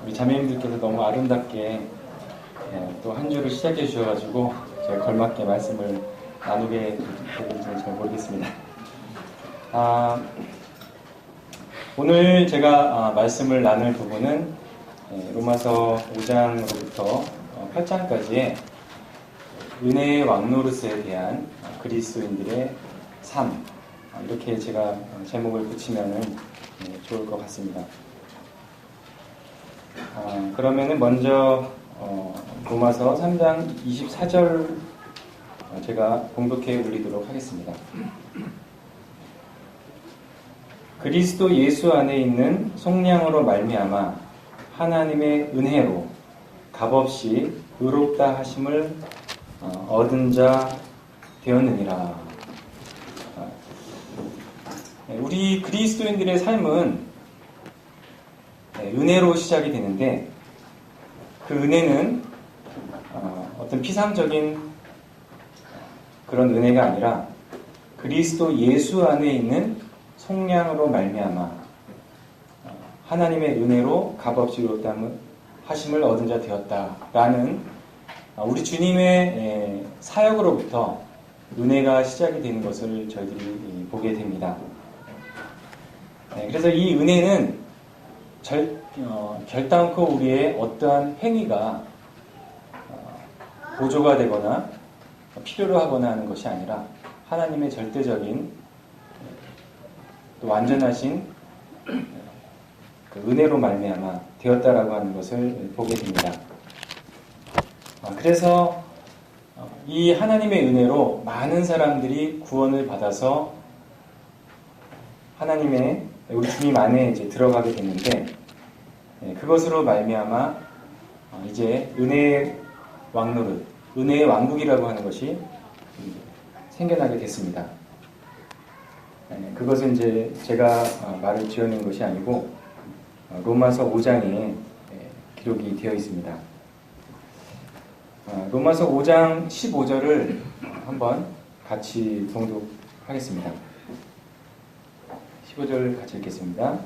우리 자매님들께서 너무 아름답게 또 한 주를 시작해 주셔가지고 제가 걸맞게 말씀을 나누게 될지는 잘 모르겠습니다. 오늘 제가 말씀을 나눌 부분은 로마서 5장으로부터 8장까지의 은혜의 왕노릇에 대한 그리스도인들의 삶, 이렇게 제가 제목을 붙이면 좋을 것 같습니다. 그러면은 먼저 로마서 3장 24절 제가 공독해 올리도록 하겠습니다. 그리스도 예수 안에 있는 속량으로 말미암아 하나님의 은혜로 값없이 의롭다 하심을 얻은 자 되었느니라. 우리 그리스도인들의 삶은 은혜로 시작이 되는데, 그 은혜는 어떤 피상적인 그런 은혜가 아니라 그리스도 예수 안에 있는 속량으로 말미암아 하나님의 은혜로 값없이 의롭다 하심을 얻은 자 되었다라는 우리 주님의 사역으로부터 은혜가 시작이 되는 것을 저희들이 보게 됩니다. 그래서 이 은혜는 결단코 우리의 어떠한 행위가 보조가 되거나 필요로 하거나 하는 것이 아니라 하나님의 절대적인 또 완전하신 그 은혜로 말미암아 되었다라고 하는 것을 보게 됩니다. 그래서 이 하나님의 은혜로 많은 사람들이 구원을 받아서 하나님의 우리 주님 안에 이제 들어가게 되는데, 그것으로 말미암아 이제 은혜의 왕노릇, 은혜의 왕국이라고 하는 것이 생겨나게 됐습니다. 그것은 이제 제가 말을 지어낸 것이 아니고 로마서 5장에 기록이 되어 있습니다. 로마서 5장 15절을 한번 같이 봉독하겠습니다. 15절 같이 읽겠습니다.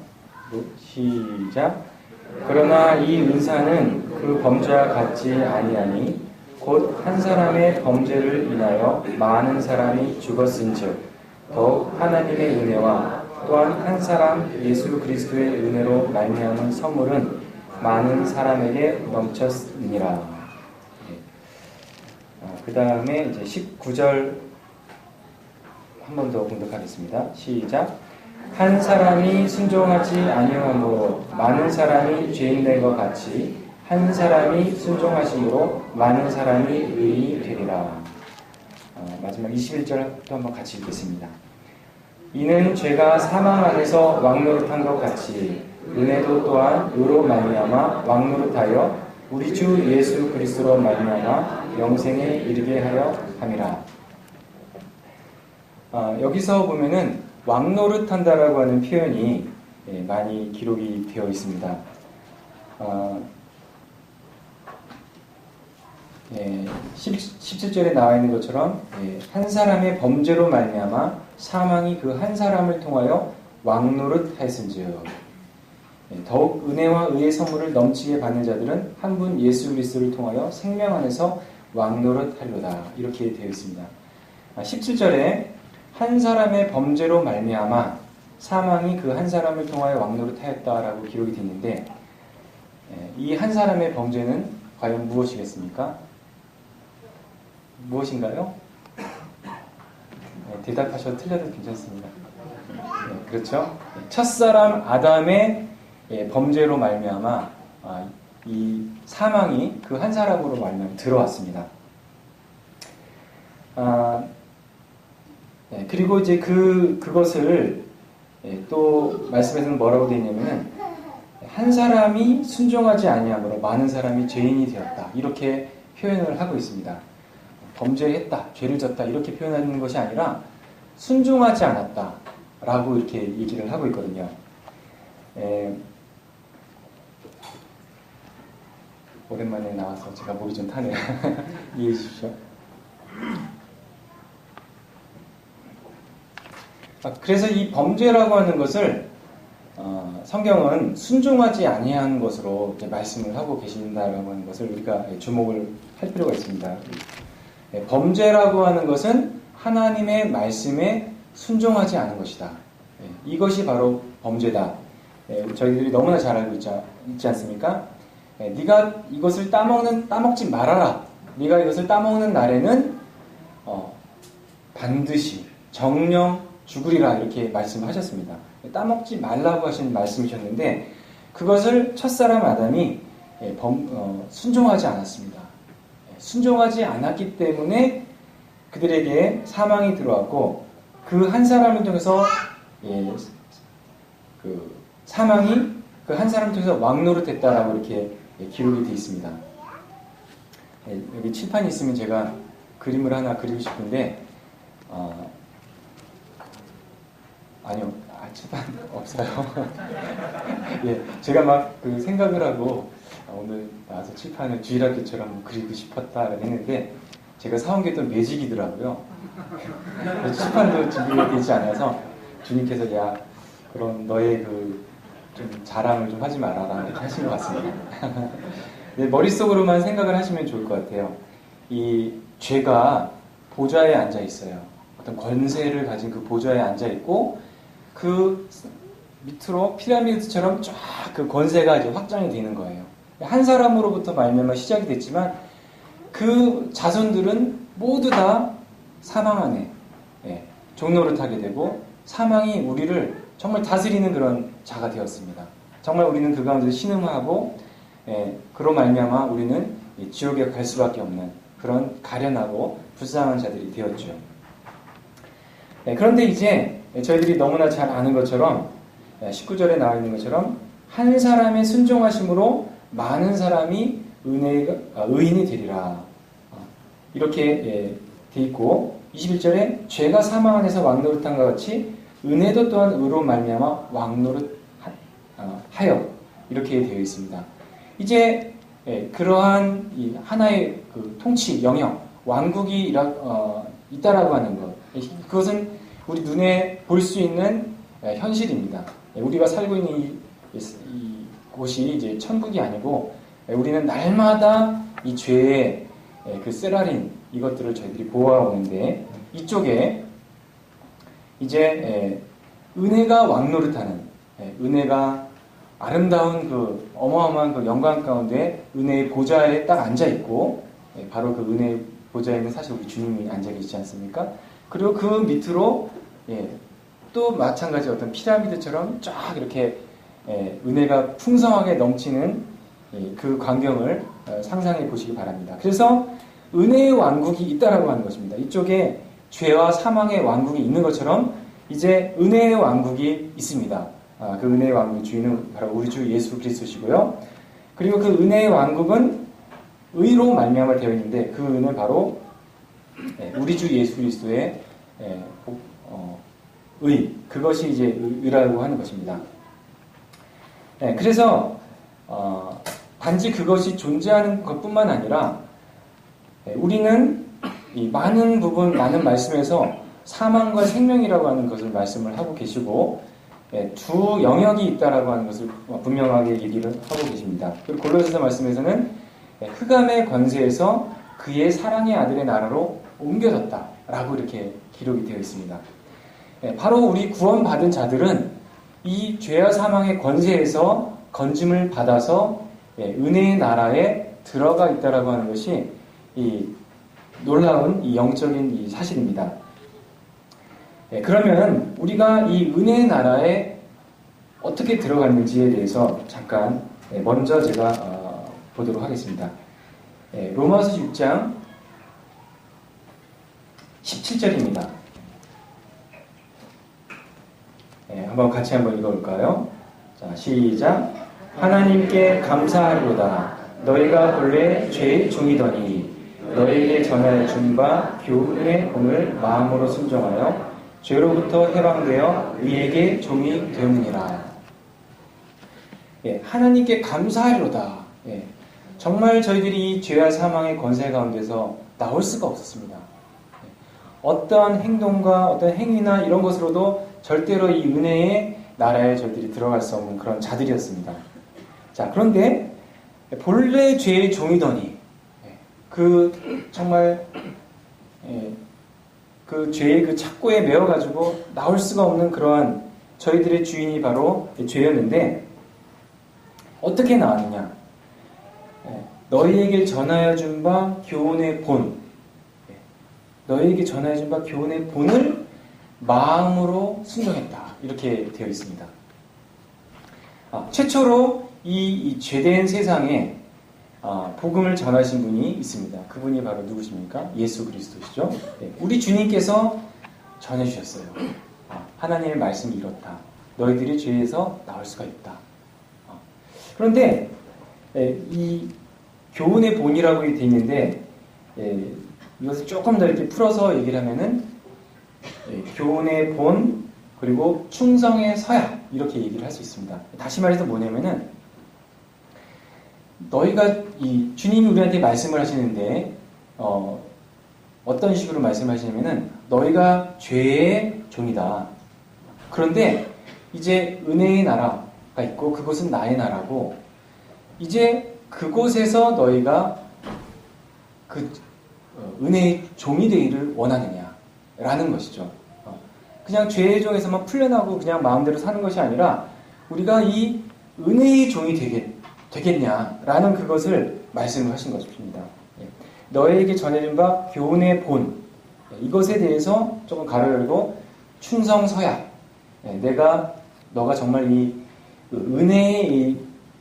시작. 그러나 이 은사는 그 범죄와 같지 아니하니 곧 한 사람의 범죄를 인하여 많은 사람이 죽었은즉 더욱 하나님의 은혜와 또한 한 사람 예수 그리스도의 은혜로 말미암은 선물은 많은 사람에게 넘쳤느니라. 그 다음에 이제 19절 한 번 더 공독하겠습니다. 시작. 한 사람이 순종하지 아니함으로 많은 사람이 죄인 된 것 같이 한 사람이 순종하심으로 많은 사람이 의인이 되리라. 마지막 21절부터 한번 같이 읽겠습니다. 이는 죄가 사망 안에서 왕노릇한 것 같이 은혜도 또한 의로 말미암아 왕노릇하여 우리 주 예수 그리스도로 말미암아 영생에 이르게 하려 함이라. 여기서 보면은 왕노릇한다라고 하는 표현이 많이 기록이 되어 있습니다. 17절에 나와 있는 것처럼 한 사람의 범죄로 말미암아 사망이 그 한 사람을 통하여 왕노릇하였은즉 더욱 은혜와 의의 선물을 넘치게 받는 자들은 한 분 예수 그리스도를 통하여 생명 안에서 왕노릇하리로다. 이렇게 되어 있습니다. 17절에 한 사람의 범죄로 말미암아 사망이 그 한 사람을 통하여 왕노릇하였다라고 기록이 되어 있는데, 이 한 사람의 범죄는 과연 무엇이겠습니까? 무엇인가요? 대답하셔도 틀려도 괜찮습니다. 그렇죠? 첫사람 아담의 범죄로 말미암아 이 사망이 그 한 사람으로 말미암아 들어왔습니다. 그리고 이제 그것을 또 말씀에서는 뭐라고 되어 있냐면은 한 사람이 순종하지 아니함으로 많은 사람이 죄인이 되었다. 이렇게 표현을 하고 있습니다. 범죄했다, 죄를 졌다 이렇게 표현하는 것이 아니라 순종하지 않았다 라고 이렇게 얘기를 하고 있거든요. 오랜만에 나와서 제가 목이 좀 타네요. 이해해 주십시오. 그래서 이 범죄라고 하는 것을 성경은 순종하지 아니한 것으로 이제 말씀을 하고 계신다라고 하는 것을 우리가 주목을 할 필요가 있습니다. 범죄라고 하는 것은 하나님의 말씀에 순종하지 않은 것이다. 이것이 바로 범죄다. 저희들이 너무나 잘 알고 있지 않습니까? 네가 이것을 따먹지 말아라. 네가 이것을 따먹는 날에는 반드시 정령 죽으리라 이렇게 말씀하셨습니다. 따먹지 말라고 하신 말씀이셨는데 그것을 첫사람 아담이 순종하지 않았습니다. 순종하지 않았기 때문에 그들에게 사망이 들어왔고 그 한 사람을 통해서 그 사망이 그 한 사람을 통해서 왕노릇했다라고 이렇게 기록이 되어 있습니다. 여기 칠판이 있으면 제가 그림을 하나 그리고 싶은데 아니요, 칠판 없어요. 예, 제가 막 그 생각을 하고 오늘 나와서 칠판을 주일학교처럼 그리고 싶었다 했는데 제가 사온 게 또 매직이더라고요. 칠판도 준비가 되지 않아서 주님께서 야 그런 너의 그 좀 자랑을 좀 하지 말아라 이렇게 하신 것 같습니다. 네, 머릿속으로만 생각을 하시면 좋을 것 같아요. 이 죄가 보좌에 앉아 있어요. 어떤 권세를 가진 그 보좌에 앉아 있고 그 밑으로 피라미드처럼 쫙 그 권세가 이제 확장이 되는 거예요. 한 사람으로부터 말미암아 시작이 됐지만 그 자손들은 모두 다 사망 안에 종노릇하게 되고 사망이 우리를 정말 다스리는 그런 자가 되었습니다. 정말 우리는 그 가운데 신음하고 그로 말미암아 우리는 지옥에 갈 수밖에 없는 그런 가련하고 불쌍한 자들이 되었죠. 그런데 이제 저희들이 너무나 잘 아는 것처럼 19절에 나와 있는 것처럼 한 사람의 순종하심으로 많은 사람이 의인이 되리라. 이렇게 돼 있고 21절에 죄가 사망 안에서 왕노릇한 것 같이 은혜도 또한 의로 말미암아 왕노릇하여 이렇게 되어 있습니다. 이제 그러한 이 하나의 그 통치 영역 왕국이 있다라고 하는 것 그것은 우리 눈에 볼 수 있는 현실입니다. 우리가 살고 있는 이 곳이 이제 천국이 아니고 우리는 날마다 이 죄의 그 쓰라린 이것들을 저희들이 보아오는데 이쪽에 이제 은혜가 왕노릇하는 은혜가 아름다운 그 어마어마한 그 영광 가운데 은혜의 보좌에 딱 앉아 있고 바로 그 은혜의 보좌에는 사실 우리 주님이 앉아 계시지 않습니까? 그리고 그 밑으로 또 마찬가지 어떤 피라미드처럼 쫙 이렇게 은혜가 풍성하게 넘치는 그 광경을 상상해 보시기 바랍니다. 그래서 은혜의 왕국이 있다라고 하는 것입니다. 이쪽에 죄와 사망의 왕국이 있는 것처럼 이제 은혜의 왕국이 있습니다. 그 은혜의 왕국의 주인은 바로 우리 주 예수 그리스도시고요. 그리고 그 은혜의 왕국은 의로 말미암아 되어 있는데 그 은혜 바로 우리 주 예수 그리스도의 의 그것이 이제 의라고 하는 것입니다. 그래서 단지 그것이 존재하는 것뿐만 아니라 우리는 이 많은 말씀에서 사망과 생명이라고 하는 것을 말씀을 하고 계시고 두 영역이 있다라고 하는 것을 분명하게 얘기를 하고 계십니다. 그리고 골로새서 말씀에서는 흑암의 권세에서 그의 사랑의 아들의 나라로 옮겨졌다라고 이렇게 기록이 되어 있습니다. 바로 우리 구원받은 자들은 이 죄와 사망의 권세에서 건짐을 받아서 은혜의 나라에 들어가 있다라고 하는 것이 이 놀라운 이 영적인 이 사실입니다. 그러면 우리가 이 은혜의 나라에 어떻게 들어갔는지에 대해서 잠깐 먼저 제가 보도록 하겠습니다. 로마서 6장 17절입니다. 한번 같이 한번 읽어볼까요? 자, 시작. 하나님께 감사하리로다. 너희가 본래 죄의 종이더니 너희에게 전할 주님과 교훈의 본을 마음으로 순종하여 죄로부터 해방되어 의에게 종이 되느니라. 하나님께 감사하리로다. 정말 저희들이 이 죄와 사망의 권세 가운데서 나올 수가 없었습니다. 어떠한 행동과 어떤 행위나 이런 것으로도 절대로 이 은혜의 나라에 저희들이 들어갈 수 없는 그런 자들이었습니다. 자, 그런데 본래 죄의 종이더니 정말 그 죄의 그 착고에 매어가지고 나올 수가 없는 그러한 저희들의 주인이 바로 죄였는데 어떻게 나왔느냐? 너희에게 전하여 준 바 교훈의 본, 너희에게 전하여 준 바 교훈의 본을 마음으로 순종했다. 이렇게 되어 있습니다. 최초로 이 죄된 세상에 복음을 전하신 분이 있습니다. 그분이 바로 누구십니까? 예수 그리스도시죠. 우리 주님께서 전해주셨어요. 하나님의 말씀이 이렇다. 너희들이 죄에서 나올 수가 있다. 그런데 이 교훈의 본이라고 되어 있는데 이것을 조금 더 이렇게 풀어서 얘기를 하면은 교훈의 본 그리고 충성의 서약 이렇게 얘기를 할 수 있습니다. 다시 말해서 뭐냐면은 너희가 이 주님이 우리한테 말씀을 하시는데 어떤 식으로 말씀하시냐면은 너희가 죄의 종이다. 그런데 이제 은혜의 나라가 있고 그곳은 나의 나라고 이제 그곳에서 너희가 그 은혜의 종이 되기를 원하느냐라는 것이죠. 그냥 죄의 종에서만 풀려나고 그냥 마음대로 사는 것이 아니라 우리가 이 은혜의 종이 되겠냐라는 그것을 말씀을 하신 것입니다. 너희에게 전해진 바 교훈의 본 이것에 대해서 조금 가로 열고 충성서약 너가 정말 이 은혜의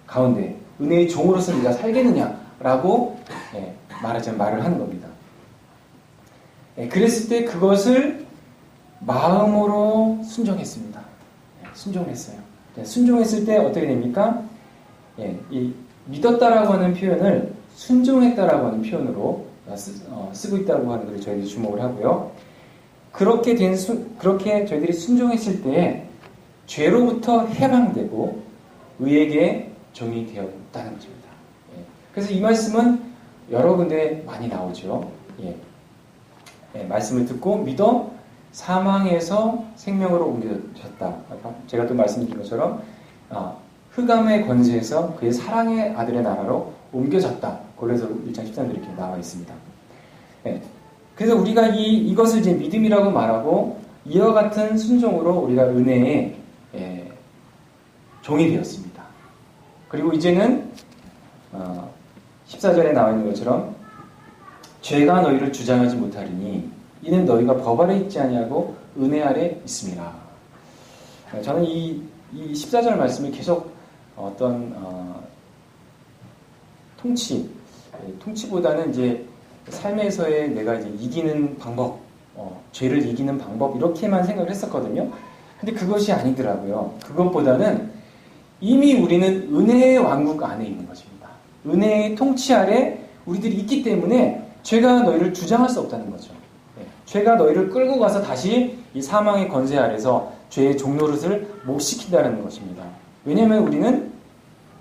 가운데 은혜의 종으로서 네가 살겠느냐라고 말을 하는 겁니다. 그랬을 때 그것을 마음으로 순종했습니다. 순종했어요. 순종했을 때 어떻게 됩니까? 이 믿었다라고 하는 표현을 순종했다라고 하는 표현으로 쓰고 있다고 하는 것을 저희들이 주목을 하고요. 그렇게 저희들이 순종했을 때 죄로부터 해방되고 의에게 종이 되었다는 것입니다. 그래서 이 말씀은 여러 군데 많이 나오죠. 말씀을 듣고 믿어 사망에서 생명으로 옮겨졌다. 제가 또 말씀드린 것처럼 흑암의 권세에서 그의 사랑의 아들의 나라로 옮겨졌다. 고린도서 1장 13절 이렇게 나와 있습니다. 그래서 우리가 이것을 이제 믿음이라고 말하고 이와 같은 순종으로 우리가 은혜의 종이 되었습니다. 그리고 이제는 14절에 나와 있는 것처럼 죄가 너희를 주장하지 못하리니 이는 너희가 법 아래 있지 아니하고 은혜 아래 있음이라. 저는 이 14절 말씀을 계속 어떤 통치보다는 이제 삶에서의 내가 이제 이기는 방법, 죄를 이기는 방법 이렇게만 생각을 했었거든요. 근데 그것이 아니더라고요. 그것보다는 이미 우리는 은혜의 왕국 안에 있는 것입니다. 은혜의 통치 아래 우리들이 있기 때문에 죄가 너희를 주장할 수 없다는 거죠. 죄가 너희를 끌고 가서 다시 이 사망의 권세 아래서 죄의 종노릇을 못 시킨다는 것입니다. 왜냐하면 우리는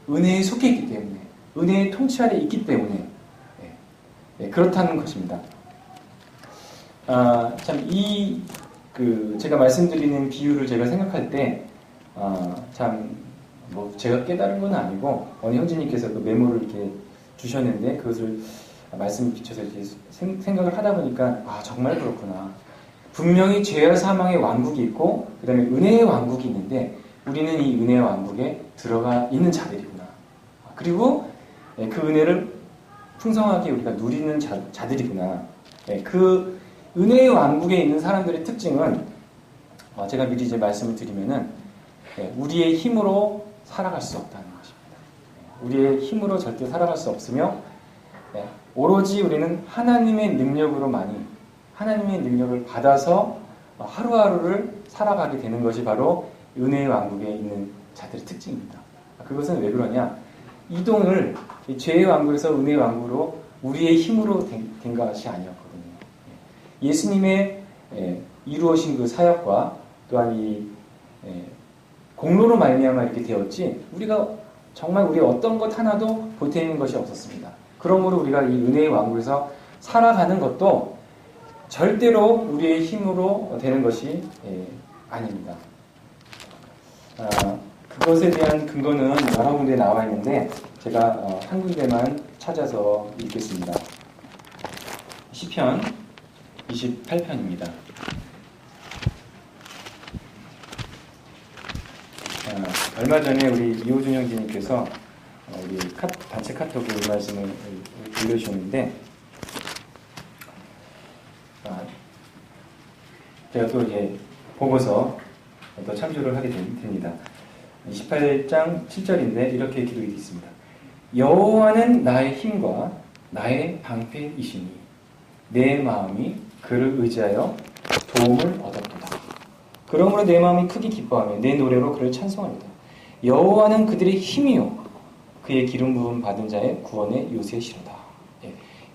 은혜에 속해 있기 때문에, 은혜의 통치 아래 있기 때문에 그렇다는 것입니다. 제가 말씀드리는 비유를 제가 생각할 때 제가 깨달은 건 아니고 어느 형제님께서 그 메모를 이렇게 주셨는데 그것을 말씀을 비춰서 이렇게 생각을 하다 보니까 정말 그렇구나. 분명히 죄와 사망의 왕국이 있고 그 다음에 은혜의 왕국이 있는데 우리는 이 은혜의 왕국에 들어가 있는 자들이구나. 그리고 그 은혜를 풍성하게 우리가 누리는 자들이구나. 그 은혜의 왕국에 있는 사람들의 특징은 제가 미리 이제 말씀을 드리면은 우리의 힘으로 살아갈 수 없다는 것입니다. 우리의 힘으로 절대 살아갈 수 없으며 오로지 우리는 하나님의 능력으로만이 하나님의 능력을 받아서 하루하루를 살아가게 되는 것이 바로 은혜의 왕국에 있는 자들의 특징입니다. 그것은 왜 그러냐? 이동을 죄의 왕국에서 은혜의 왕국으로 우리의 힘으로 된 것이 아니었거든요. 예수님의 이루어진 그 사역과 또한 이 공로로 말미암아 이렇게 되었지 우리가 정말 우리 어떤 것 하나도 보태는 것이 없었습니다. 그러므로 우리가 이 은혜의 왕국에서 살아가는 것도 절대로 우리의 힘으로 되는 것이 아닙니다. 그것에 대한 근거는 여러 군데 나와 있는데 제가 한 군데만 찾아서 읽겠습니다. 시편 28편입니다. 얼마 전에 우리 이호준 형제님께서 우리 단체 카톡에 이 말씀을 들려주셨는데 제가 또 이제 보고서 또 참조를 하게 됩니다. 28장 7절인데 이렇게 기록이 되어 있습니다. 여호와는 나의 힘과 나의 방패이시니 내 마음이 그를 의지하여 도움을 얻었도다. 그러므로 내 마음이 크게 기뻐하며 내 노래로 그를 찬송하리다. 여호와는 그들의 힘이요 그의 기름 부음 받은 자의 구원의 요새시로다.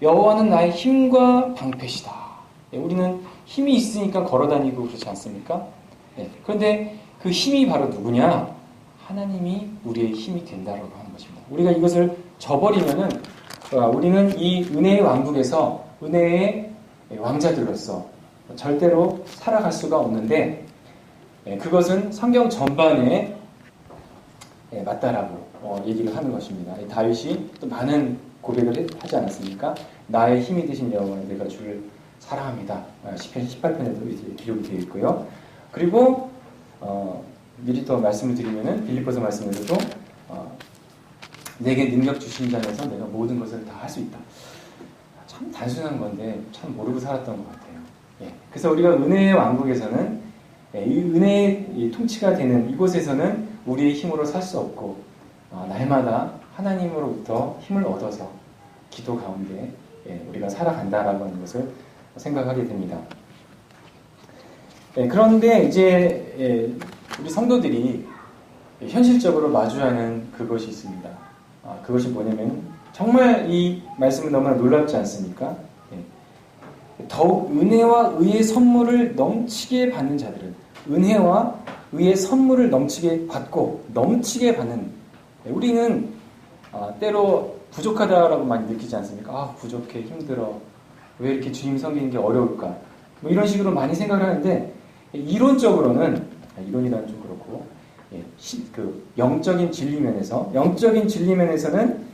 여호와는 나의 힘과 방패시다. 우리는 힘이 있으니까 걸어다니고 그렇지 않습니까? 그런데 그 힘이 바로 누구냐? 하나님이 우리의 힘이 된다라고 하는 것입니다. 우리가 이것을 저버리면은 우리는 이 은혜의 왕국에서 은혜의 왕자들로서 절대로 살아갈 수가 없는데 그것은 성경 전반에 맞다라고 얘기를 하는 것입니다. 다윗이 또 많은 고백을 하지 않았습니까? 나의 힘이 되신 여호와 내가 주를 사랑합니다. 시편 18편에도 이제 기록이 되어 있고요. 그리고 미리 또 말씀을 드리면은 빌립보서 말씀에서도 내게 능력 주신 자에서 내가 모든 것을 다 할 수 있다. 참 단순한 건데 참 모르고 살았던 것 같아요. 그래서 우리가 은혜의 왕국에서는 이 은혜의 통치가 되는 이곳에서는 우리의 힘으로 살 수 없고 날마다 하나님으로부터 힘을 얻어서 기도 가운데 우리가 살아간다라고 하는 것을 생각하게 됩니다. 그런데 이제 우리 성도들이 현실적으로 마주하는 그것이 있습니다. 그것이 뭐냐면 정말 이 말씀은 너무나 놀랍지 않습니까? 더욱 은혜와 의의 선물을 넘치게 받는 자들은 은혜와 의의 선물을 넘치게 받고 넘치게 받는 우리는 때로 부족하다라고 많이 느끼지 않습니까? 부족해, 힘들어, 왜 이렇게 주님 섬기는 게 어려울까? 뭐 이런 식으로 많이 생각을 하는데 이론적으로는 이론이라는 좀 그렇고 그 영적인 진리면에서는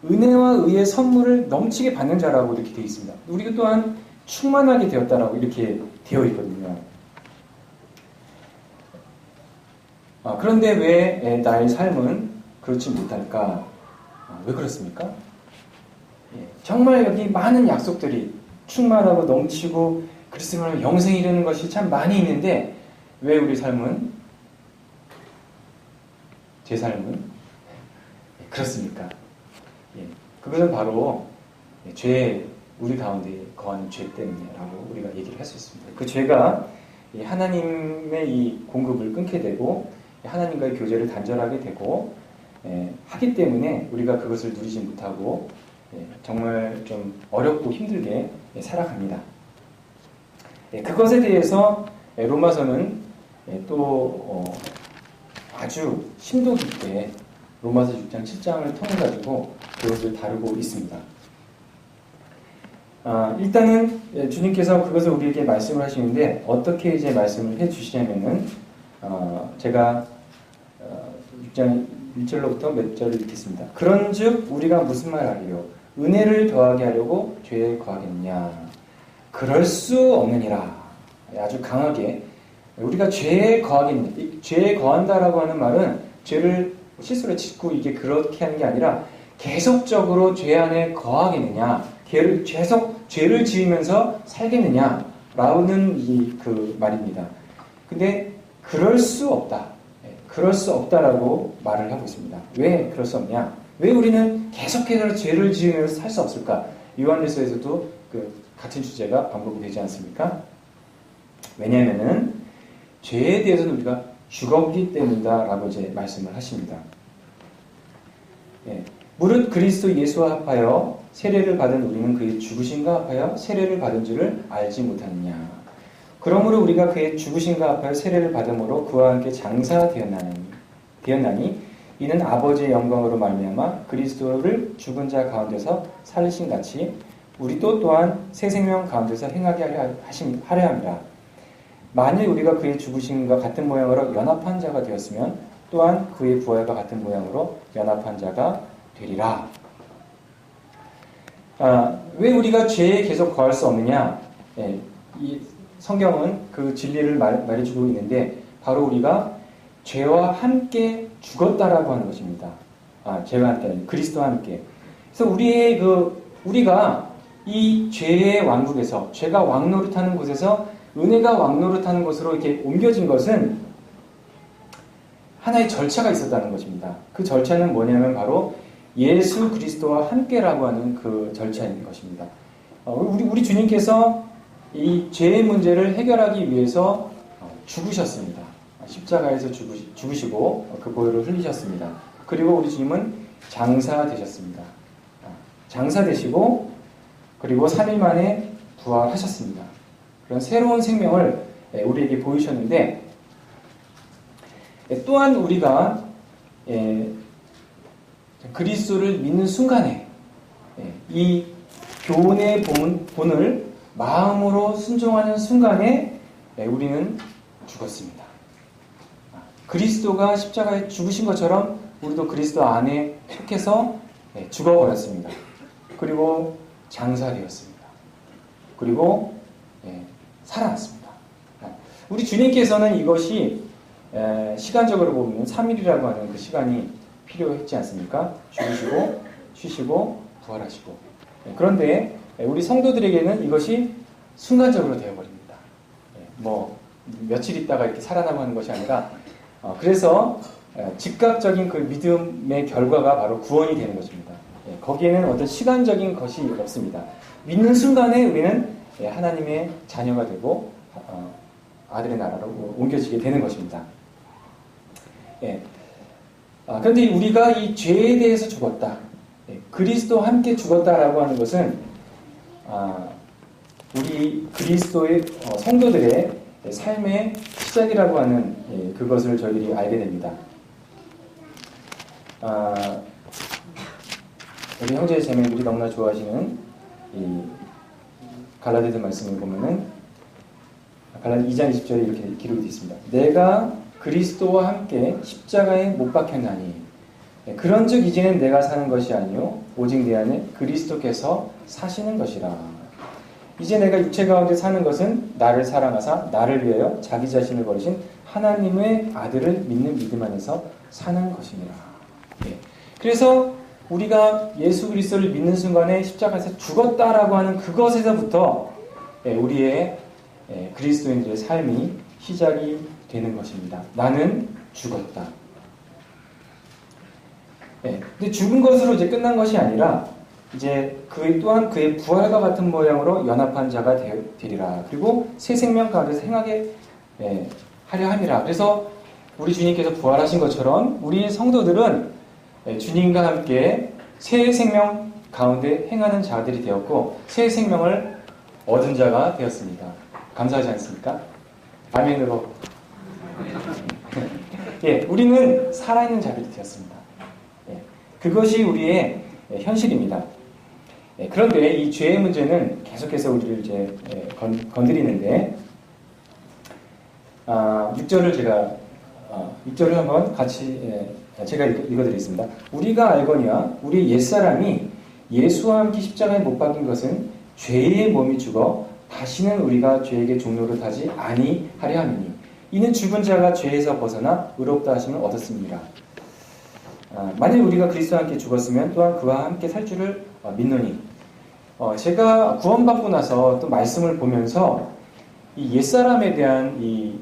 은혜와 의의 선물을 넘치게 받는 자라고 이렇게 되어 있습니다. 우리가 또한 충만하게 되었다라고 이렇게 되어 있거든요. 그런데 왜 나의 삶은 그렇지 못할까? 왜 그렇습니까? 정말 여기 많은 약속들이 충만하고 넘치고 그리스도로 영생이 이르는 것이 참 많이 있는데 왜 우리 삶은 제 삶은 그렇습니까? 그것은 바로 우리 가운데 거하는 죄 때문이라고 우리가 얘기를 할 수 있습니다. 그 죄가 하나님의 이 공급을 끊게 되고 하나님과의 교제를 단절하게 되고 하기 때문에 우리가 그것을 누리지 못하고 정말 좀 어렵고 힘들게 살아갑니다. 그것에 대해서 로마서는 또 아주 심도 깊게 로마서 6장 7장을 통해 가지고 그것을 다루고 있습니다. 일단은 주님께서 그것을 우리에게 말씀을 하시는데 어떻게 이제 말씀을 해 주시냐면은 제가 6장 1절로부터 몇 절을 읽겠습니다. 그런즉 우리가 무슨 말 하리요? 은혜를 더하게 하려고 죄에 거하겠느냐? 그럴 수 없느니라. 아주 강하게 우리가 죄에 거하겠느냐? 죄에 거한다라고 하는 말은 죄를 실수로 짓고 이게 그렇게 하는 게 아니라 계속적으로 죄 안에 거하겠느냐? 계속 죄를 지으면서 살겠느냐라는 그 말입니다. 근데 그럴 수 없다. 그럴 수 없다라고 말을 하고 있습니다. 왜 그럴 수 없냐? 왜 우리는 계속해서 죄를 지으면서 살 수 없을까? 요한일서에서도 그 같은 주제가 반복이 되지 않습니까? 왜냐하면은 죄에 대해서는 우리가 죽었기 때문이다라고 이제 말씀을 하십니다. 무릇 그리스도 예수와 합하여 세례를 받은 우리는 그의 죽으심과 합하여 세례를 받은 줄을 알지 못하느냐? 그러므로 우리가 그의 죽으심과 합하여 세례를 받음으로 그와 함께 장사되었나니 이는 아버지의 영광으로 말미암아 그리스도를 죽은 자 가운데서 살리신 같이 우리도 또한 새 생명 가운데서 행하게 하려 함이라. 만일 우리가 그의 죽으심과 같은 모양으로 연합한 자가 되었으면 또한 그의 부활과 같은 모양으로 연합한 자가 되리라. 왜 우리가 죄에 계속 거할 수 없느냐? 이 성경은 그 진리를 말해주고 있는데 바로 우리가 죄와 함께 죽었다라고 하는 것입니다. 죄와 함께, 그리스도와 함께. 그래서 우리가 이 죄의 왕국에서, 죄가 왕노릇하는 곳에서 은혜가 왕노릇하는 곳으로 이렇게 옮겨진 것은 하나의 절차가 있었다는 것입니다. 그 절차는 뭐냐면 바로 예수 그리스도와 함께라고 하는 그 절차인 것입니다. 우리 주님께서 이 죄의 문제를 해결하기 위해서 죽으셨습니다. 십자가에서 죽으시고 그 보혈을 흘리셨습니다. 그리고 우리 주님은 장사 되셨습니다. 장사 되시고 그리고 3일 만에 부활하셨습니다. 그런 새로운 생명을 우리에게 보이셨는데 또한 우리가 그리스도를 믿는 순간에 이 교훈의 본을 마음으로 순종하는 순간에 우리는 죽었습니다. 그리스도가 십자가에 죽으신 것처럼 우리도 그리스도 안에 속해서 죽어버렸습니다. 그리고 장사되었습니다. 그리고 살아났습니다. 우리 주님께서는 이것이 시간적으로 보면 3일이라고 하는 그 시간이 필요했지 않습니까? 죽으시고 쉬시고 부활하시고. 그런데 우리 성도들에게는 이것이 순간적으로 되어버립니다. 뭐 며칠 있다가 이렇게 살아남는 것이 아니라 그래서 즉각적인 그 믿음의 결과가 바로 구원이 되는 것입니다. 거기에는 어떤 시간적인 것이 없습니다. 믿는 순간에 우리는 하나님의 자녀가 되고 아들의 나라로 옮겨지게 되는 것입니다. 그런데 우리가 이 죄에 대해서 죽었다, 그리스도와 함께 죽었다라고 하는 것은 우리 그리스도의 성도들의 삶의 시작이라고 하는 그것을 저희들이 알게 됩니다. 우리 형제 자매들이 너무나 좋아하시는 이 갈라디아서 말씀을 보면은 갈라디아 2장 20절에 이렇게 기록이 되어 있습니다. 내가 그리스도와 함께 십자가에 못 박혔나니 그런즉 이제는 내가 사는 것이 아니요 오직 내 안에 그리스도께서 사시는 것이라. 이제 내가 육체 가운데 사는 것은 나를 사랑하사 나를 위하여 자기 자신을 버리신 하나님의 아들을 믿는 믿음 안에서 사는 것이니라. 그래서 우리가 예수 그리스도를 믿는 순간에 십자가에서 죽었다라고 하는 그것에서부터 우리의 그리스도인들의 삶이 시작이 되는 것입니다. 나는 죽었다. 근데 죽은 것으로 이제 끝난 것이 아니라 이제 그 또한 그의 부활과 같은 모양으로 연합한 자가 되리라. 그리고 새 생명 가운데서 행하게 하려 함이라. 그래서 우리 주님께서 부활하신 것처럼 우리 성도들은 주님과 함께 새 생명 가운데 행하는 자들이 되었고 새 생명을 얻은 자가 되었습니다. 감사하지 않습니까? 아멘으로. 우리는 살아있는 자들이 되었습니다. 그것이 우리의 현실입니다. 그런데 이 죄의 문제는 계속해서 우리를 이제 건드리는데 6절을 한번 같이 제가 읽어드리겠습니다. 우리가 알거니와 우리 옛사람이 예수와 함께 십자가에 못 박힌 것은 죄의 몸이 죽어 다시는 우리가 죄에게 종노릇 하지 아니하려 함이니 이는 죽은 자가 죄에서 벗어나 의롭다 하심을 얻었습니다. 만일 우리가 그리스도와 함께 죽었으면 또한 그와 함께 살 줄을 믿노니 제가 구원받고 나서 또 말씀을 보면서 이 옛사람에 대한 이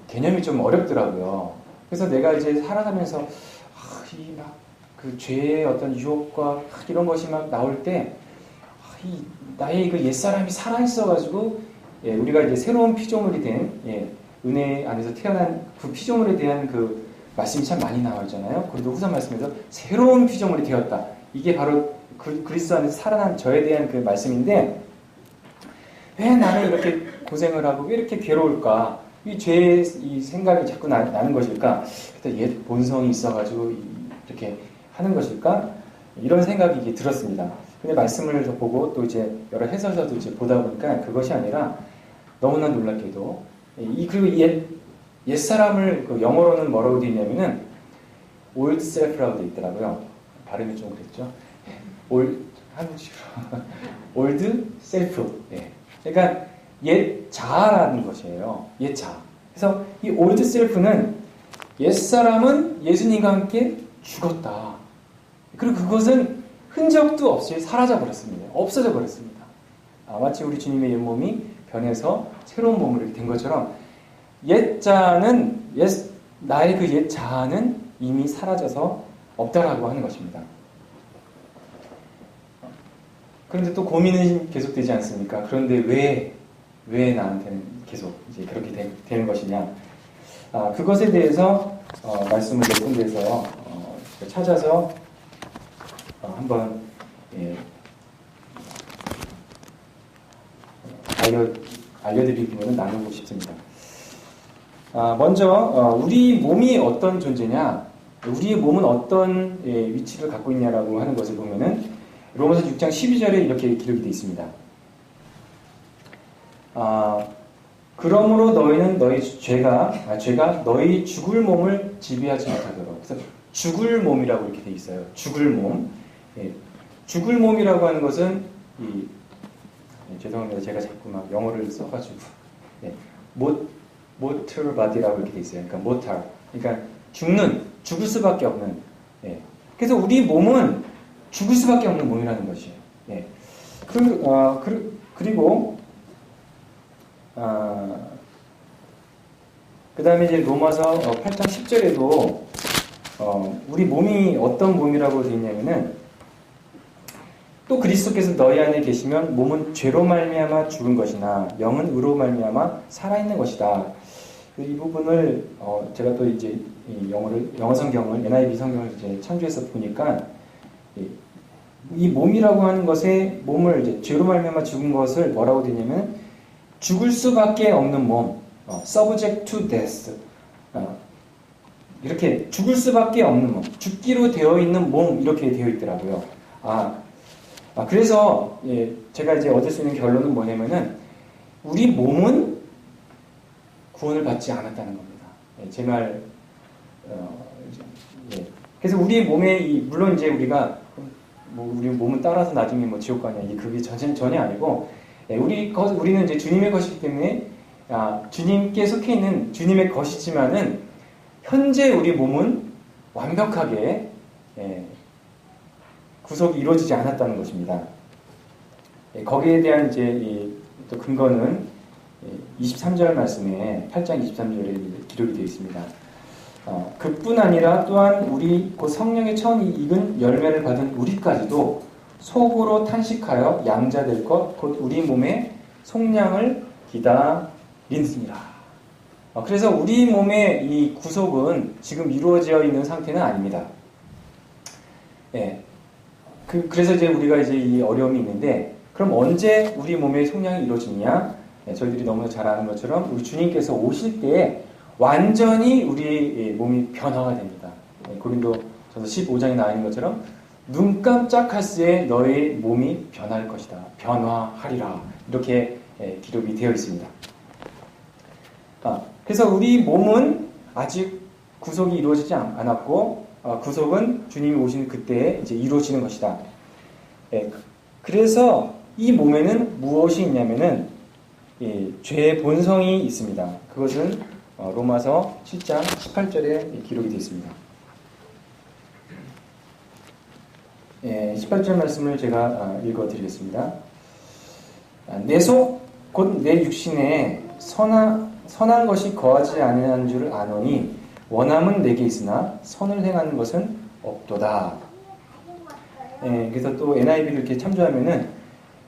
개념이 좀 어렵더라고요. 그래서 내가 이제 살아가면서 그 죄의 어떤 유혹과 이런 것이 막 나올 때 나의 그 옛사람이 살아있어가지고 우리가 이제 새로운 피조물이 된 은혜 안에서 태어난 그 피조물에 대한 그 말씀이 참 많이 나와 있잖아요. 그리고 후서 말씀에서 새로운 피조물이 되었다. 이게 바로 그리스도 안에서 살아난 저에 대한 그 말씀인데 왜 나는 이렇게 고생을 하고 왜 이렇게 괴로울까? 이 죄의 이 생각이 자꾸 나는 것일까? 옛 본성이 있어가지고 이렇게 하는 것일까? 이런 생각이 이게 들었습니다. 근데 말씀을 보고 또 이제 여러 해설서도 이제 보다 보니까 그것이 아니라 너무나 놀랍게도 그리고 옛 사람을 그 영어로는 뭐라고 되어 있냐면은 old self라고 돼 있더라고요. 발음이 좀 그랬죠. 한국식으로 old self. 예. 그러니까 옛 자아라는 것이에요. 옛 자아. 그래서 이 old self는 옛 사람은 예수님과 함께 죽었다. 그리고 그것은 흔적도 없이 사라져 버렸습니다. 없어져 버렸습니다. 마치 우리 주님의 옛 몸이 변해서 새로운 몸으로 이렇게 된 것처럼 옛 자아는 나의 그 옛 자아는 이미 사라져서 없다라고 하는 것입니다. 그런데 또 고민은 계속되지 않습니까? 그런데 왜 나한테는 계속 이제 그렇게 되는 것이냐? 그것에 대해서 말씀을 몇 군데에서 찾아서 한번 알려드릴 부분은 나누고 싶습니다. 먼저 우리 몸이 어떤 존재냐, 우리의 몸은 어떤 위치를 갖고 있냐라고 하는 것을 보면은 로마서 6장 12절에 이렇게 기록이 되어 있습니다. 그러므로 너희는 너희 죄가 너희 죽을 몸을 지배하지 못하도록. 그래서 죽을 몸이라고 이렇게 되어 있어요. 죽을 몸. 죽을 몸이라고 하는 것은 죄송합니다. 제가 자꾸 막 영어를 써가지고 mortal body라고 이렇게 되어 있어요. 그러니까 mortal. 그러니까 죽을 수밖에 없는. 그래서 우리 몸은 죽을 수밖에 없는 몸이라는 것이에요. 그리고 그 다음에 이제 로마서 8장 10절에도 우리 몸이 어떤 몸이라고 되어 있냐면은 또 그리스도께서 너희 안에 계시면 몸은 죄로 말미암아 죽은 것이나 영은 의로 말미암아 살아있는 것이다. 이 부분을 제가 또 이제 영어 성경을 NIV 성경을 이제 참조해서 보니까 이 몸이라고 하는 것에 몸을 이제 죄로 말미암아 죽은 것을 뭐라고 되냐면 죽을 수밖에 없는 몸, subject to death. 이렇게 죽을 수밖에 없는 몸, 죽기로 되어 있는 몸 이렇게 되어 있더라고요. 그래서 제가 이제 얻을 수 있는 결론은 뭐냐면은 우리 몸은 구원을 받지 않았다는 겁니다. 제 말, 그래서 우리 몸에 물론 이제 우리가 우리 몸은 따라서 나중에 지옥 가냐 이게 그게 전혀 아니고 우리는 이제 주님의 것이기 때문에 주님께 속해 있는 주님의 것이지만은 현재 우리 몸은 완벽하게 구속이 이루어지지 않았다는 것입니다. 거기에 대한 이제 또 근거는 23절 말씀에 8장 23절에 기록이 되어 있습니다. 그뿐 아니라 또한 우리 곧 성령의 천이 익은 열매를 받은 우리까지도 속으로 탄식하여 양자될 것 곧 우리 몸의 속량을 기다리느니라. 그래서 우리 몸의 이 구속은 지금 이루어져 있는 상태는 아닙니다. 그래서 이제 우리가 이제 이 어려움이 있는데 그럼 언제 우리 몸의 속량이 이루어지냐? 저희들이 너무 잘 아는 것처럼 우리 주님께서 오실 때에 완전히 우리 몸이 변화가 됩니다. 고린도전서 15장에 나와 있는 것처럼 눈 깜짝할 새에 너의 몸이 변할 것이다. 변화하리라. 이렇게 기록이 되어 있습니다. 그래서 우리 몸은 아직 구속이 이루어지지 않았고 구속은 주님이 오시는 그때에 이제 이루어지는 것이다. 그래서 이 몸에는 무엇이 있냐면은 죄의 본성이 있습니다. 그것은 로마서 7장 18절에 기록이 되어 있습니다. 18절 말씀을 제가 읽어드리겠습니다. 내 속 곧 내 육신에 선한 것이 거하지 아니하는 줄을 아노니 원함은 내게 있으나 선을 행하는 것은 없도다. 그래서 또 NIV를 이렇게 참조하면은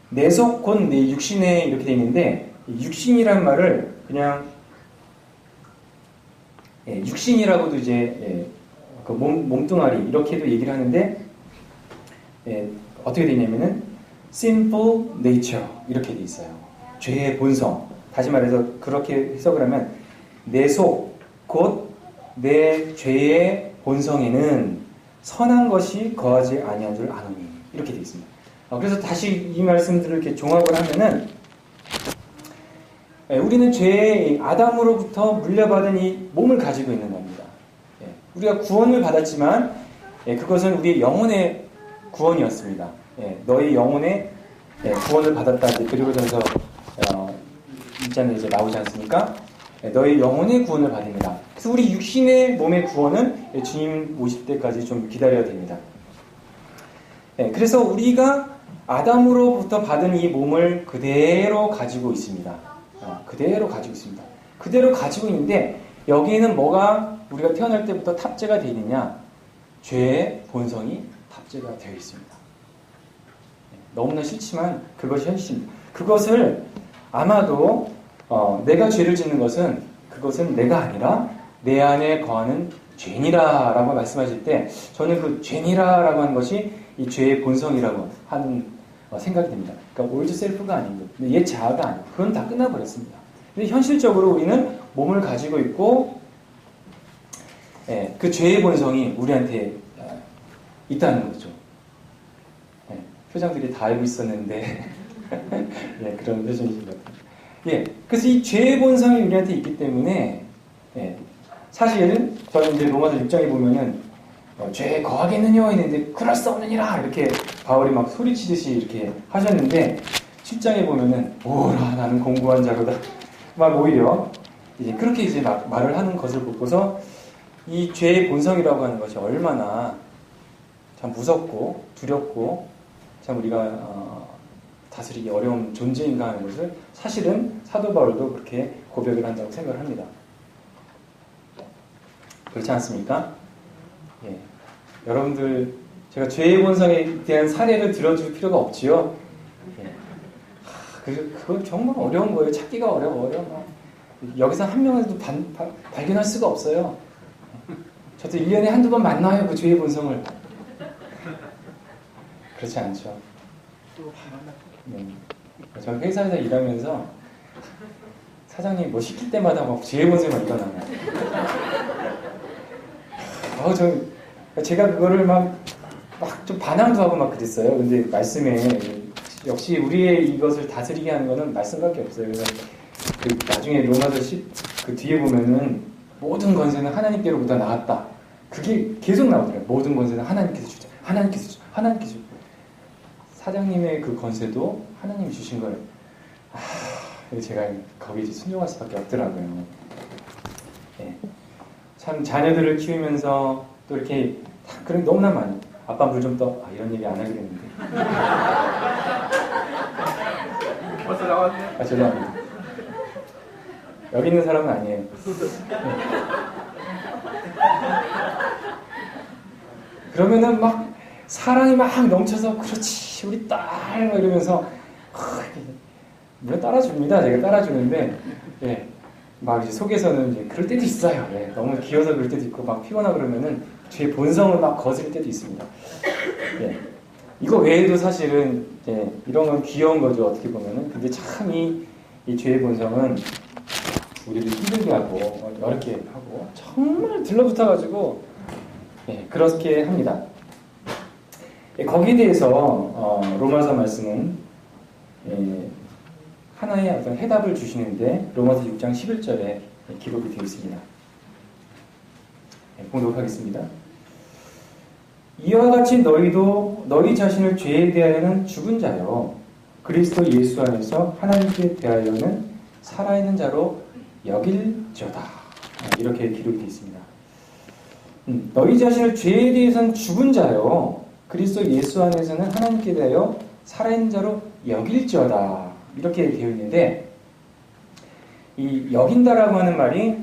내 속 곧 내 육신에 이렇게 되어 있는데 육신이란 말을 그냥 육신이라고도 이제 그 몸뚱아리 이렇게도 얘기를 하는데 어떻게 되냐면은 sinful nature 이렇게 돼 있어요. 죄의 본성. 다시 말해서 그렇게 해석을 하면 내 속 곧 내 죄의 본성에는 선한 것이 거하지 아니한 줄 아노니 이렇게 돼 있습니다. 그래서 다시 이 말씀들을 이렇게 종합을 하면은 우리는 죄의 아담으로부터 물려받은 이 몸을 가지고 있는 겁니다. 우리가 구원을 받았지만 그것은 우리의 영혼의 구원이었습니다. 너희 영혼의 구원을 받았다. 그리고전서 1장에 이제 나오지 않습니까? 너희 영혼의 구원을 받습니다. 그래서 우리 육신의 몸의 구원은 주님 오실 때까지 좀 기다려야 됩니다. 그래서 우리가 아담으로부터 받은 이 몸을 그대로 가지고 있습니다. 그대로 가지고 있습니다. 그대로 가지고 있는데 여기에는 뭐가 우리가 태어날 때부터 탑재가 되어 있느냐? 죄의 본성이 탑재가 되어 있습니다. 너무나 싫지만 그것이 현실입니다. 그것을 아마도 내가 죄를 짓는 것은 그것은 내가 아니라 내 안에 거하는 죄니라 라고 말씀하실 때 저는 그 죄니라 라고 하는 것이 이 죄의 본성이라고 하는 생각이 듭니다. 그러니까 올드 셀프가 아니고 옛 자아가 아니고 그건 다 끝나버렸습니다. 근데 현실적으로 우리는 몸을 가지고 있고 그 죄의 본성이 우리한테 있다는 거죠. 표정들이 다 알고 있었는데 그런 표정이신 것 같아요. 그래서 이 죄의 본성이 우리한테 있기 때문에 사실은 저는 이제 로마서 6장에 보면은 죄에 거하겠느냐 했는데 그럴 수 없느니라 이렇게 바울이 막 소리치듯이 이렇게 하셨는데 7장에 보면은 오라 나는 공고한 자로다 막 오히려 이제 그렇게 이제 말을 하는 것을 보고서 이 죄의 본성이라고 하는 것이 얼마나 참 무섭고 두렵고 참 우리가 다스리기 어려운 존재인가 하는 것을 사실은 사도 바울도 그렇게 고백을 한다고 생각을 합니다. 그렇지 않습니까? 여러분들 제가 죄의 본성에 대한 사례를 들어줄 필요가 없지요. 그건 정말 어려운 거예요. 찾기가 어려워. 여기서 한 명에도 발견할 수가 없어요. 저도 1년에 한두 번 만나요. 그 죄의 본성을. 그렇지 않죠. 저는 회사에서 일하면서 사장님이 뭐 시킬 때마다 막 죄의 본성이 일어나요. 제가 그거를 막 좀 반항도 하고 막 그랬어요. 근데 말씀에 역시 우리의 이것을 다스리게 하는 거는 말씀밖에 없어요. 그래서 나중에 로마서 10 그 뒤에 보면은 모든 권세는 하나님께로부터 나왔다. 그게 계속 나오더라고요. 모든 권세는 하나님께서 주자. 하나님께서 주자. 사장님의 그 권세도 하나님이 주신 걸 제가 거기에 순종할 수밖에 없더라고요. 참 자녀들을 키우면서 또 이렇게 그런 너무나 많이 아빠 물 좀 떠. 이런 얘기 안 하기로 했는데. 벌써 나왔네. 죄송합니다. 여기 있는 사람은 아니에요. 그러면은 막 사랑이 막 넘쳐서 그렇지 우리 딸 막 이러면서 물론 따라줍니다. 제가 따라주는데 막 이제 속에서는 이제 그럴 때도 있어요. 너무 귀여워서 그럴 때도 있고 막 피곤하고 그러면은 제 본성을 막 거스릴 때도 있습니다. 이거 외에도 사실은 이런 건 귀여운 거죠. 어떻게 보면은. 근데 참 이 죄의 본성은 우리를 힘들게 하고 어렵게 하고 정말 들러붙어가지고 그렇게 합니다. 거기에 대해서 로마서 말씀은 하나의 어떤 해답을 주시는데 로마서 6장 11절에 기록이 되어 있습니다. 봉독하겠습니다. 이와 같이 너희도 너희 자신을 죄에 대하여는 죽은 자요 그리스도 예수 안에서 하나님께 대하여는 살아있는 자로 여길지어다. 이렇게 기록이 되어 있습니다. 너희 자신을 죄에 대해서는 죽은 자요 그리스도 예수 안에서는 하나님께 대하여 살아있는 자로 여길지어다. 이렇게 되어 있는데 이 여긴다라고 하는 말이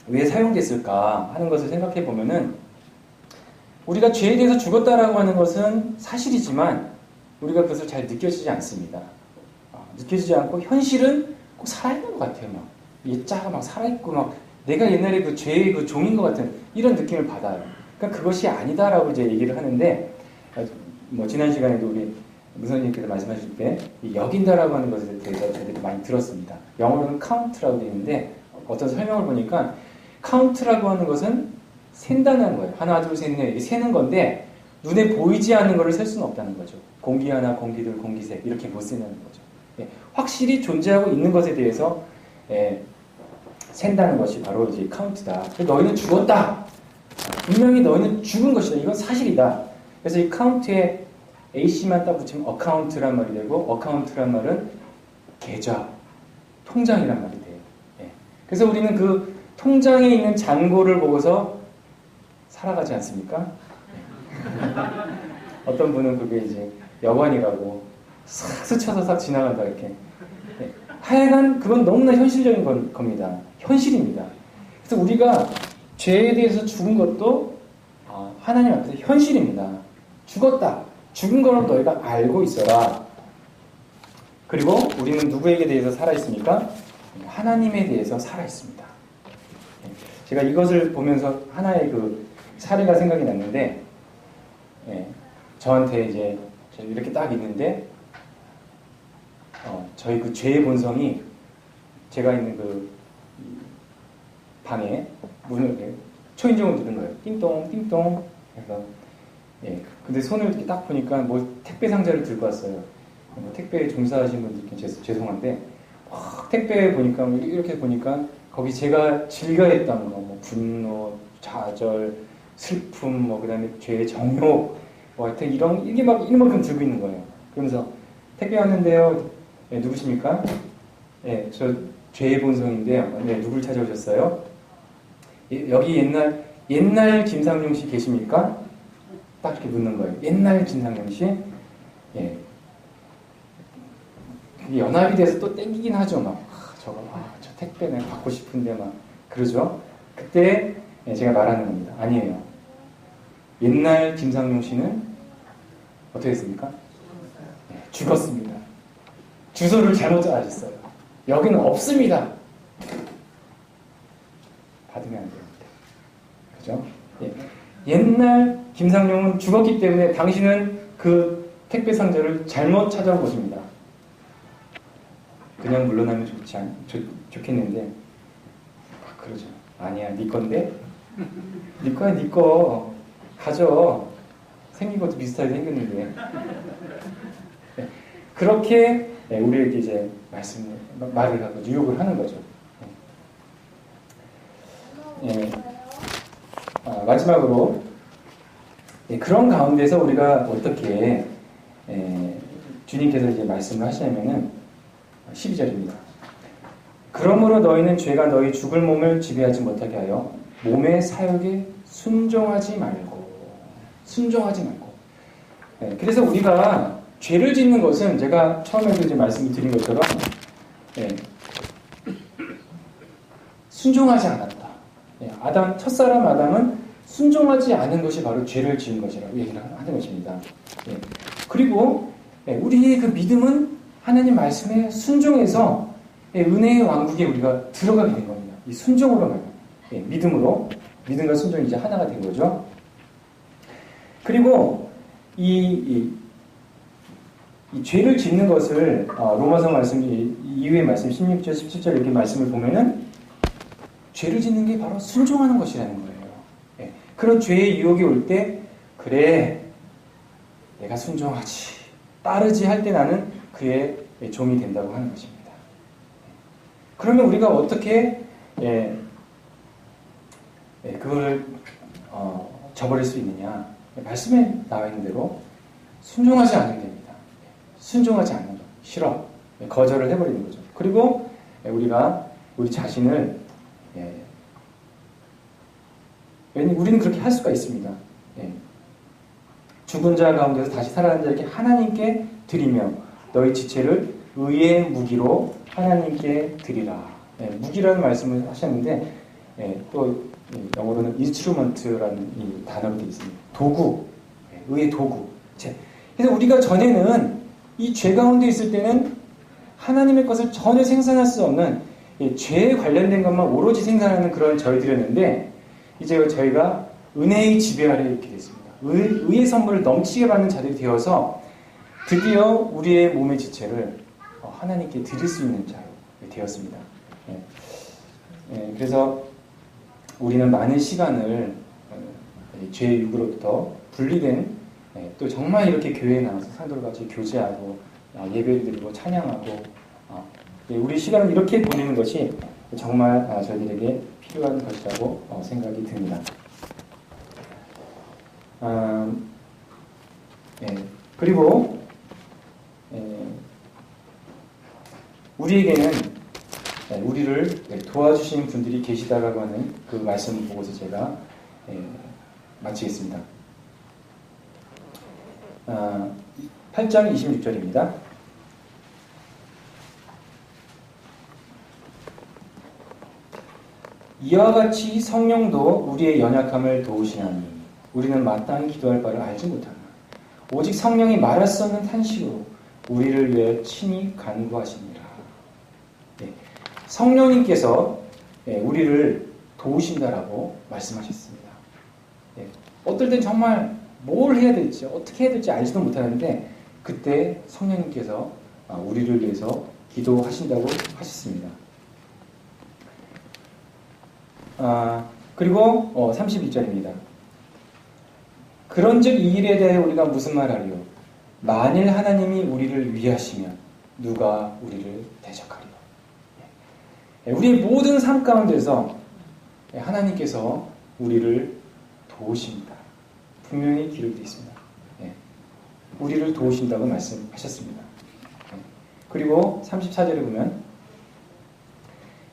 왜 사용됐을까 하는 것을 생각해 보면은 우리가 죄에 대해서 죽었다라고 하는 것은 사실이지만 우리가 그것을 잘 느껴지지 않습니다. 느껴지지 않고 현실은 꼭 살아있는 것 같아요. 막 옛자가 막 살아있고 막 내가 옛날에 그 죄의 그 종인 것 같은 이런 느낌을 받아요. 그러니까 그것이 아니다라고 이제 얘기를 하는데 뭐 지난 시간에도 우리 문선님께서 말씀하실 때 이 여긴다라고 하는 것에 대해서 저희들이 많이 들었습니다. 영어로는 count라고 되어 있는데 어떤 설명을 보니까 count라고 하는 것은 센다는 거예요. 하나, 둘, 셋, 넷. 세는 건데 눈에 보이지 않는 것을 셀 수는 없다는 거죠. 공기 하나, 공기 둘, 공기 셋 이렇게 못 세는 거죠. 확실히 존재하고 있는 것에 대해서 샌다는 것이 바로 이제 카운트다. 너희는 죽었다. 분명히 너희는 죽은 것이다. 이건 사실이다. 그래서 이 카운트에 AC만 딱 붙이면 어카운트란 말이 되고, 어카운트란 말은 계좌, 통장이란 말이 돼요. 예. 그래서 우리는 그 통장에 있는 잔고를 보고서 살아가지 않습니까? 어떤 분은 그게 이제 여관이라고 싹 스쳐서 싹 지나간다 이렇게. 예. 하여간 그건 너무나 현실적인 겁니다. 현실입니다. 그래서 우리가 죄에 대해서 죽은 것도 하나님 앞에서 현실입니다. 죽었다. 죽은 거는 너희가 알고 있어라. 그리고 우리는 누구에게 대해서 살아있습니까? 하나님에 대해서 살아있습니다. 제가 이것을 보면서 하나의 그 사례가 생각이 났는데, 저한테 이제 이렇게 딱 있는데, 저희 그 죄의 본성이 제가 있는 그 방에 문을 이렇게 초인종을 누른 거예요. 띵동, 띵동. 그래서 근데 손을 이렇게 딱 보니까 뭐 택배 상자를 들고 왔어요. 뭐 택배에 종사하신 분들께 죄송한데 택배 보니까 이렇게 보니까 거기 제가 즐겨했던 거, 뭐 분노, 좌절, 슬픔, 뭐 그다음에 죄의 정욕, 뭐 하여튼 이게 막 이만큼 들고 있는 거예요. 그러면서 택배 왔는데요. 누구십니까? 저 죄의 본성인데요. 누굴 찾아오셨어요? 여기 옛날 김상용 씨 계십니까? 딱 이렇게 묻는 거예요. 옛날 김상용 씨? 예. 그게 연합이 돼서 또 땡기긴 하죠. 막, 저 택배 내가 받고 싶은데 막, 그러죠? 그때 제가 말하는 겁니다. 아니에요. 옛날 김상용 씨는 어떻게 했습니까? 죽었습니다. 주소를 잘못 알아셨어요. 여기는 없습니다. 받으면 안 돼요. 그죠? 예. 옛날 김상용은 죽었기 때문에 당신은 그 택배 상자를 잘못 찾아온 것입니다. 그냥 물러나면 좋겠는데, 그러죠. 아니야, 네 건데? 네 거야, 네 거. 가져. 생긴 것도 비슷하게 생겼는데. 네. 그렇게 우리에게 이제 말을 하고 유혹을 하는 거죠. 예. 마지막으로 그런 가운데서 우리가 어떻게 주님께서 이제 말씀을 하시냐면은 12절입니다. 그러므로 너희는 죄가 너희 죽을 몸을 지배하지 못하게 하여 몸의 사욕에 순종하지 말고. 그래서 우리가 죄를 짓는 것은 제가 처음에도 이제 말씀을 드린 것처럼 순종하지 않았다. 첫사람 아담은 순종하지 않은 것이 바로 죄를 지은 것이라고 얘기를 하는 것입니다. 그리고 우리의 그 믿음은 하나님 말씀에 순종해서 은혜의 왕국에 우리가 들어가게 된 겁니다. 이 순종으로 말이에요. 믿음과 순종이 이제 하나가 된 거죠. 그리고 이 죄를 짓는 것을 로마서 말씀 이후의 말씀 16절 17절 이렇게 말씀을 보면은 죄를 짓는 게 바로 순종하는 것이라는 거예요. 그런 죄의 유혹이 올 때 그래 내가 순종하지 따르지 할 때 나는 그의 종이 된다고 하는 것입니다. 그러면 우리가 어떻게 그걸 저버릴 수 있느냐? 말씀에 나와 있는 대로 순종하지 않으면 됩니다. 순종하지 않는 것 싫어 거절을 해버리는 거죠. 그리고 우리가 우리 자신을 우리는 그렇게 할 수가 있습니다. 죽은 자 가운데서 다시 살아난 자에게 하나님께 드리며 너희 지체를 의의 무기로 하나님께 드리라. 무기라는 말씀을 하셨는데 또 영어로는 instrument라는 이 단어로 되어 있습니다. 도구, 의의 도구. 그래서 우리가 전에는 이 죄 가운데 있을 때는 하나님의 것을 전혀 생산할 수 없는 죄에 관련된 것만 오로지 생산하는 그런 저희들이었는데 이제 저희가 은혜의 지배 아래 있게 됐습니다. 의의 선물을 넘치게 받는 자들이 되어서 드디어 우리의 몸의 지체를 하나님께 드릴 수 있는 자가 되었습니다. 그래서 우리는 많은 시간을 죄의 육으로부터 분리된 또 정말 이렇게 교회에 나와서 사도들 같이 교제하고 예배를 드리고 찬양하고 우리 시간을 이렇게 보내는 것이 정말 저희들에게 필요한 것이라고 생각이 듭니다. 그리고 우리에게는 우리를 도와주신 분들이 계시다라고 하는 그 말씀을 보고서 제가 마치겠습니다. 8장 26절입니다. 이와 같이 성령도 우리의 연약함을 도우시나니 우리는 마땅히 기도할 바를 알지 못하나 오직 성령이 말할 수 없는 탄식으로 우리를 위해 친히 간구하시니라. 성령님께서 우리를 도우신다라고 말씀하셨습니다. 어떨 땐 정말 뭘 해야 될지 어떻게 해야 될지 알지도 못하는데 그때 성령님께서 우리를 위해서 기도하신다고 하셨습니다. 그리고 32절입니다. 그런즉 이 일에 대해 우리가 무슨 말하리요? 만일 하나님이 우리를 위하시면 누가 우리를 대적하리요? 우리의 모든 삶 가운데서 하나님께서 우리를 도우십니다. 분명히 기록되어 있습니다. 우리를 도우신다고 말씀하셨습니다. 그리고 34절에 보면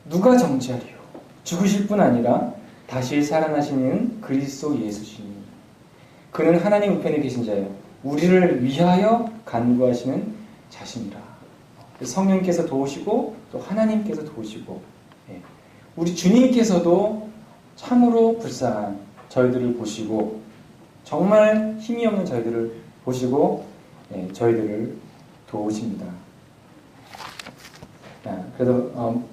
누가 정죄하리요? 죽으실 뿐 아니라 다시 살아나시는 그리스도 예수시니 그는 하나님 우편에 계신 자요 우리를 위하여 간구하시는 자신이라. 성령께서 도우시고 또 하나님께서 도우시고 우리 주님께서도 참으로 불쌍한 저희들을 보시고 정말 힘이 없는 저희들을 보시고 저희들을 도우십니다. 그래서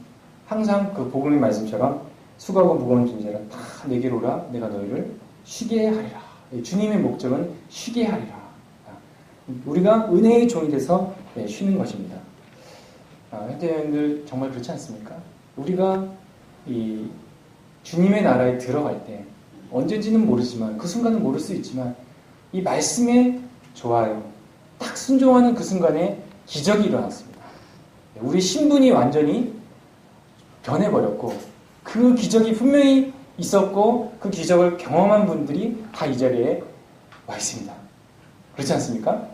항상 그 복음의 말씀처럼 수고하고 무거운 존재라 다 내게로 오라 내가 너희를 쉬게 하리라. 주님의 목적은 쉬게 하리라. 우리가 은혜의 종이 돼서 쉬는 것입니다. 현대인들 정말 그렇지 않습니까? 우리가 이 주님의 나라에 들어갈 때 언제인지는 모르지만 그 순간은 모를 수 있지만 이 말씀에 좋아요. 딱 순종하는 그 순간에 기적이 일어났습니다. 우리 신분이 완전히 변해버렸고 그 기적이 분명히 있었고 그 기적을 경험한 분들이 다 이 자리에 와 있습니다. 그렇지 않습니까?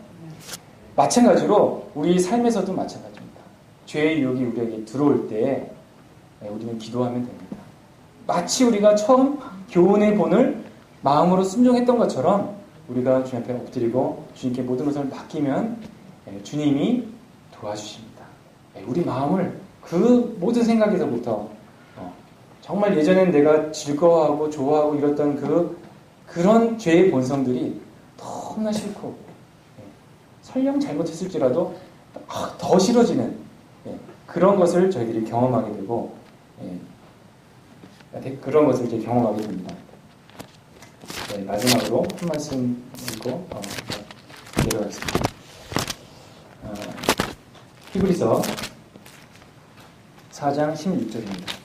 마찬가지로 우리 삶에서도 마찬가지입니다. 죄의 유혹이 우리에게 들어올 때 우리는 기도하면 됩니다. 마치 우리가 처음 교훈의 본을 마음으로 순종했던 것처럼 우리가 주님 앞에 엎드리고 주님께 모든 것을 맡기면 주님이 도와주십니다. 우리 마음을 그 모든 생각에서부터 정말 예전엔 내가 즐거워하고 좋아하고 이랬던 그런 죄의 본성들이 너무나 싫고 설령 잘못했을지라도 더 싫어지는 그런 것을 저희들이 경험하게 되고 그런 것을 이제 경험하게 됩니다. 마지막으로 한 말씀 읽고 내려가겠습니다. 히브리서 4장 16절입니다.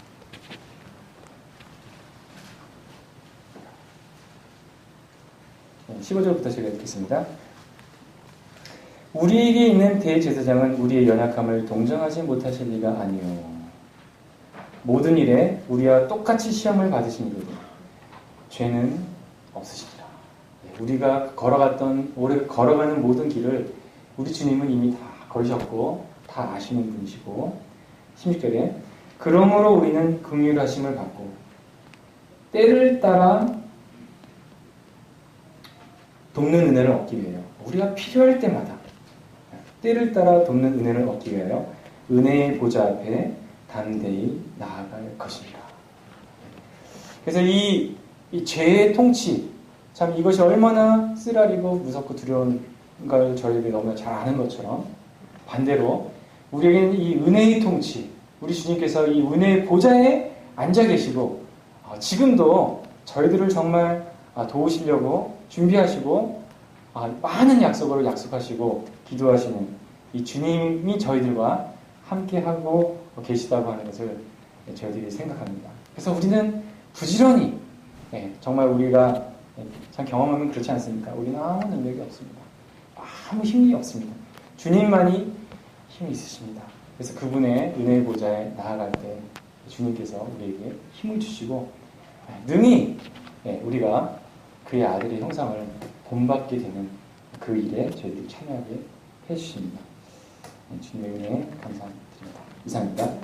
15절부터 제가 읽겠습니다. 우리에게 있는 대제사장은 우리의 연약함을 동정하지 못하실 리가 아니요 모든 일에 우리와 똑같이 시험을 받으시니로도 죄는 없으시리라. 우리가 오래 걸어가는 모든 길을 우리 주님은 이미 다 걸으셨고 다 아시는 분이시고 16절에 그러므로 우리는 긍휼하심을 받고 때를 따라 돕는 은혜를 얻기 위하여 우리가 필요할 때마다 때를 따라 돕는 은혜를 얻기 위하여 은혜의 보좌 앞에 담대히 나아갈 것입니다. 그래서 이 죄의 통치 참 이것이 얼마나 쓰라리고 무섭고 두려운 걸 저희들이 너무나 잘 아는 것처럼 반대로 우리에게는 이 은혜의 통치 우리 주님께서 이 은혜의 보좌에 앉아 계시고 지금도 저희들을 정말 도우시려고 준비하시고 많은 약속으로 약속하시고 기도하시는 이 주님이 저희들과 함께하고 계시다고 하는 것을 저희들이 생각합니다. 그래서 우리는 부지런히 정말 우리가 참 경험하면 그렇지 않습니까? 우리는 아무 능력이 없습니다. 아무 힘이 없습니다. 주님만이 힘이 있으십니다. 그래서 그분의 은혜의 보좌에 나아갈 때 주님께서 우리에게 힘을 주시고 능히 우리가 그의 아들의 형상을 본받게 되는 그 일에 저희들이 참여하게 해주십니다. 주님의 은혜 감사드립니다. 이상입니다.